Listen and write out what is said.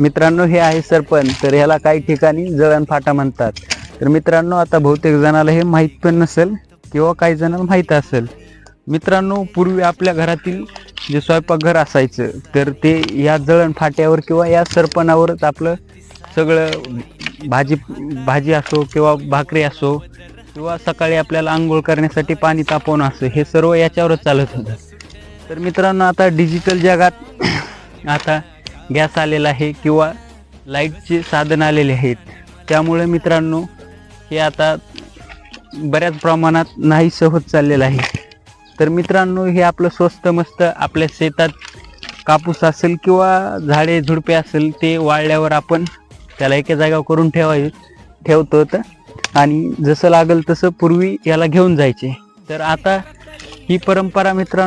मित्रांनो, हे आहे सरपण. तर ह्याला काही ठिकाणी जळण फाटा म्हणतात. तर मित्रांनो, आता बहुतेक जणाला हे माहीत पण नसेल किंवा काही जणांना माहीत असेल. मित्रांनो, पूर्वी आपल्या घरातील जे स्वयंपाकघर असायचं तर ते या जळण फाट्यावर किंवा या सरपणावरच आपलं सगळं भाजी असो किंवा भाकरी असो किंवा सकाळी आपल्याला आंघोळ करण्यासाठी पाणी तापवणं असो, हे सर्व याच्यावरच चालत होतं. तर मित्रांनो, आता डिजिटल जगात आता गॅस आलेला आहे किंवा लाईटचे साधन आलेले आहेत. त्यामुळे मित्रांनो, हे आता बऱ्याच प्रमाणात नाहीसं होत चाललेलं आहे. तर मित्रांनो, हे आपलं स्वस्त मस्त आपल्या शेतात कापूस असेल किंवा झाडे झुडपे असेल ते वाळल्यावर आपण त्याला एका जागेवर करून ठेवतो आणि जसं लागेल तसं पूर्वी याला घेऊन जायचे. तर आता ही परंपरा मित्रांनो